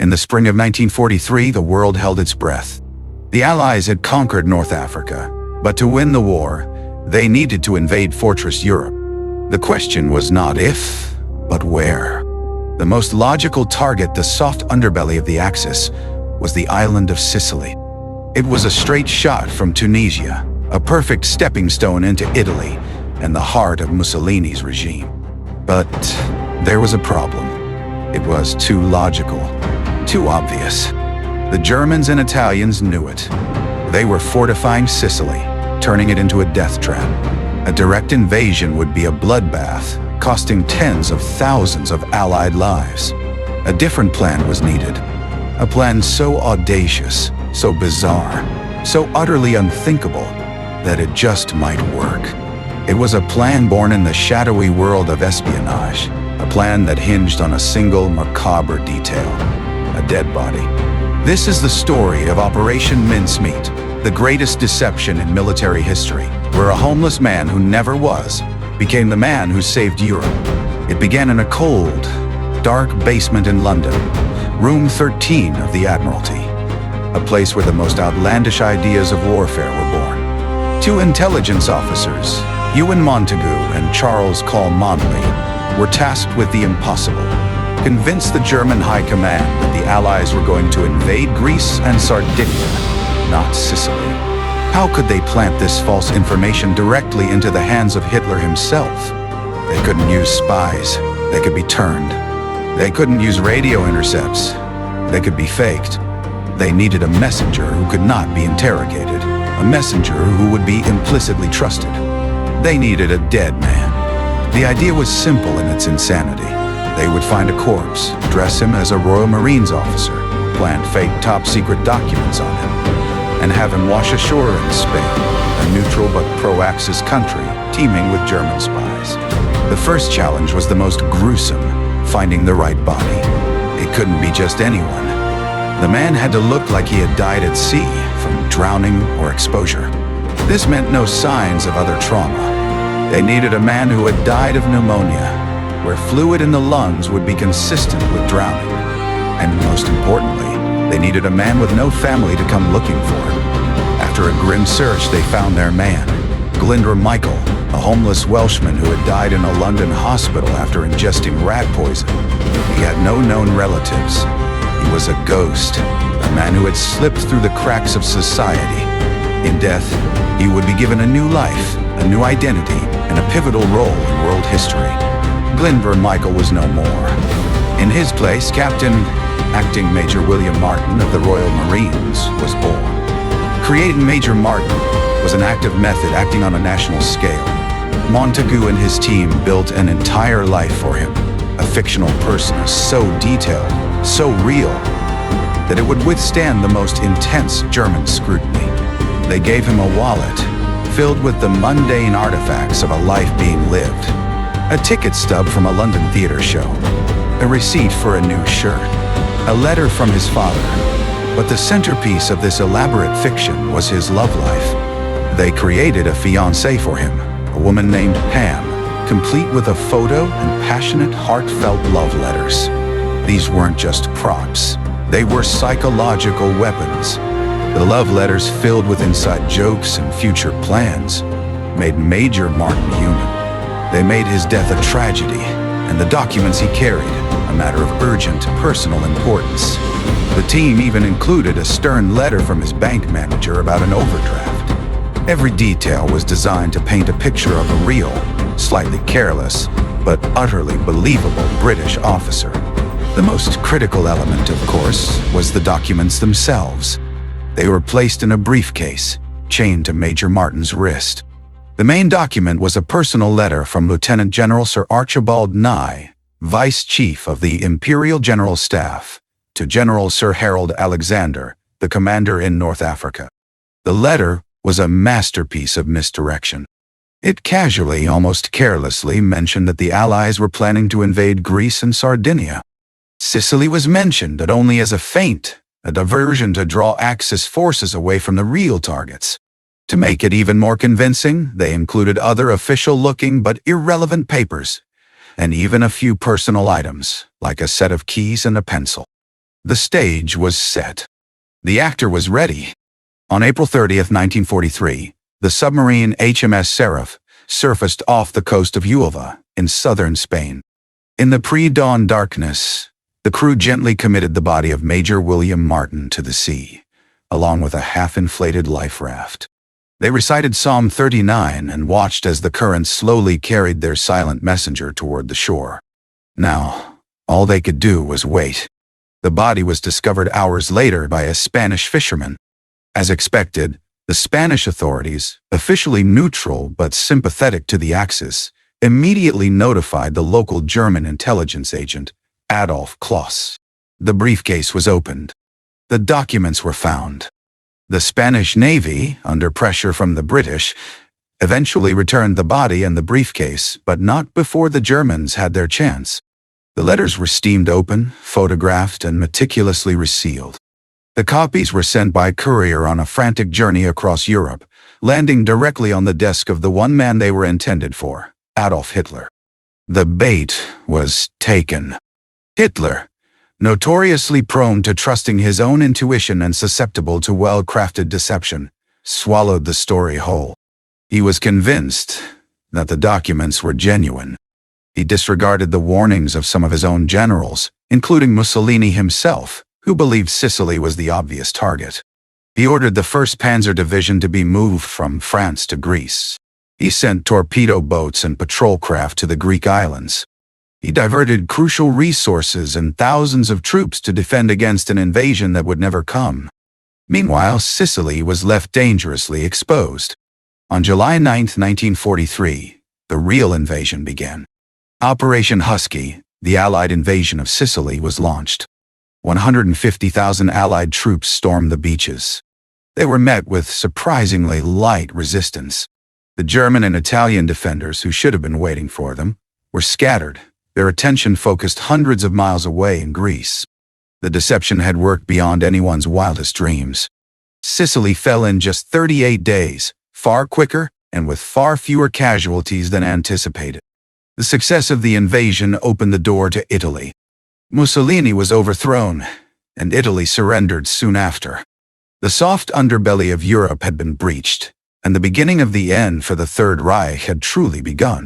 In the spring of 1943, the world held its breath. The Allies had conquered North Africa, but to win the war, they needed to invade Fortress Europe. The question was not if, but where. The most logical target, the soft underbelly of the Axis, was the island of Sicily. It was a straight shot from Tunisia, a perfect stepping stone into Italy and the heart of Mussolini's regime. But there was a problem. It was too logical, too obvious. The Germans and Italians knew it. They were fortifying Sicily, turning it into a death trap. A direct invasion would be a bloodbath, costing tens of thousands of Allied lives. A different plan was needed. A plan so audacious, so bizarre, so utterly unthinkable that it just might work. It was a plan born in the shadowy world of espionage, a plan that hinged on a single macabre detail: a dead body. This is the story of Operation Mincemeat, the greatest deception in military history, where a homeless man who never was became the man who saved Europe. It began in a cold, dark basement in London, room 13 of the Admiralty, a place where the most outlandish ideas of warfare were born. Two intelligence officers, Ewan Montagu and Charles Call Monley, were tasked with the impossible: convince the German High Command that the Allies were going to invade Greece and Sardinia, not Sicily. How could they plant this false information directly into the hands of Hitler himself? They couldn't use spies. They could be turned. They couldn't use radio intercepts. They could be faked. They needed a messenger who could not be interrogated, a messenger who would be implicitly trusted. They needed a dead man. The idea was simple in its insanity. They would find a corpse, dress him as a Royal Marines officer, plant fake top-secret documents on him, and have him wash ashore in Spain, a neutral but pro-Axis country teeming with German spies. The first challenge was the most gruesome: finding the right body. It couldn't be just anyone. The man had to look like he had died at sea from drowning or exposure. This meant no signs of other trauma. They needed a man who had died of pneumonia, where fluid in the lungs would be consistent with drowning. And most importantly, they needed a man with no family to come looking for him. After a grim search, they found their man, Glyndwr Michael, a homeless Welshman who had died in a London hospital after ingesting rat poison. He had no known relatives. He was a ghost, a man who had slipped through the cracks of society. In death, he would be given a new life, a new identity, and a pivotal role in world history. Glyndwr Michael was no more. In his place, Acting Major William Martin of the Royal Marines was born. Creating Major Martin was an active method acting on a national scale. Montagu and his team built an entire life for him, a fictional persona so detailed, so real, that it would withstand the most intense German scrutiny. They gave him a wallet filled with the mundane artifacts of a life being lived: a ticket stub from a London theater show, a receipt for a new shirt, a letter from his father. But the centerpiece of this elaborate fiction was his love life. They created a fiancée for him, a woman named Pam, complete with a photo and passionate, heartfelt love letters. These weren't just props. They were psychological weapons. The love letters, filled with inside jokes and future plans, made Major Martin human. They made his death a tragedy, and the documents he carried a matter of urgent personal importance. The team even included a stern letter from his bank manager about an overdraft. Every detail was designed to paint a picture of a real, slightly careless, but utterly believable British officer. The most critical element, of course, was the documents themselves. They were placed in a briefcase, chained to Major Martin's wrist. The main document was a personal letter from Lieutenant General Sir Archibald Nye, Vice Chief of the Imperial General Staff, to General Sir Harold Alexander, the commander in North Africa. The letter was a masterpiece of misdirection. It casually, almost carelessly, mentioned that the Allies were planning to invade Greece and Sardinia. Sicily was mentioned, but only as a feint, a diversion to draw Axis forces away from the real targets. To make it even more convincing, they included other official-looking but irrelevant papers, and even a few personal items, like a set of keys and a pencil. The stage was set. The actor was ready. On April 30th, 1943, the submarine HMS Seraph surfaced off the coast of Huelva in southern Spain. In the pre-dawn darkness, the crew gently committed the body of Major William Martin to the sea, along with a half-inflated life raft. They recited Psalm 39 and watched as the currents slowly carried their silent messenger toward the shore. Now, all they could do was wait. The body was discovered hours later by a Spanish fisherman. As expected, the Spanish authorities, officially neutral but sympathetic to the Axis, immediately notified the local German intelligence agent, Adolf Kloss. The briefcase was opened. The documents were found. The Spanish Navy, under pressure from the British, eventually returned the body and the briefcase, but not before the Germans had their chance. The letters were steamed open, photographed, and meticulously resealed. The copies were sent by courier on a frantic journey across Europe, landing directly on the desk of the one man they were intended for, Adolf Hitler. The bait was taken. Hitler, notoriously prone to trusting his own intuition and susceptible to well-crafted deception, swallowed the story whole. He was convinced that the documents were genuine. He disregarded the warnings of some of his own generals, including Mussolini himself, who believed Sicily was the obvious target. He ordered the 1st Panzer Division to be moved from France to Greece. He sent torpedo boats and patrol craft to the Greek islands. He diverted crucial resources and thousands of troops to defend against an invasion that would never come. Meanwhile, Sicily was left dangerously exposed. On July 9, 1943, the real invasion began. Operation Husky, the Allied invasion of Sicily, was launched. 150,000 Allied troops stormed the beaches. They were met with surprisingly light resistance. The German and Italian defenders, who should have been waiting for them, were scattered, their attention focused hundreds of miles away in Greece. The deception had worked beyond anyone's wildest dreams. Sicily fell in just 38 days, far quicker and with far fewer casualties than anticipated. The success of the invasion opened the door to Italy. Mussolini was overthrown, and Italy surrendered soon after. The soft underbelly of Europe had been breached, and the beginning of the end for the Third Reich had truly begun.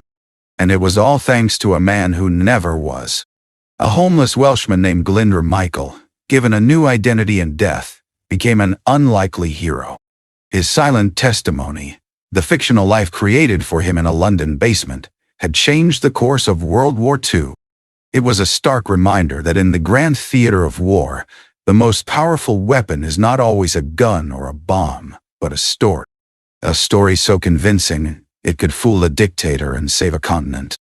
And it was all thanks to a man who never was. A homeless Welshman named Glyndwr Michael, given a new identity in death, became an unlikely hero. His silent testimony, the fictional life created for him in a London basement, had changed the course of World War II. It was a stark reminder that in the grand theater of war, the most powerful weapon is not always a gun or a bomb, but a story. A story so convincing, it could fool a dictator and save a continent.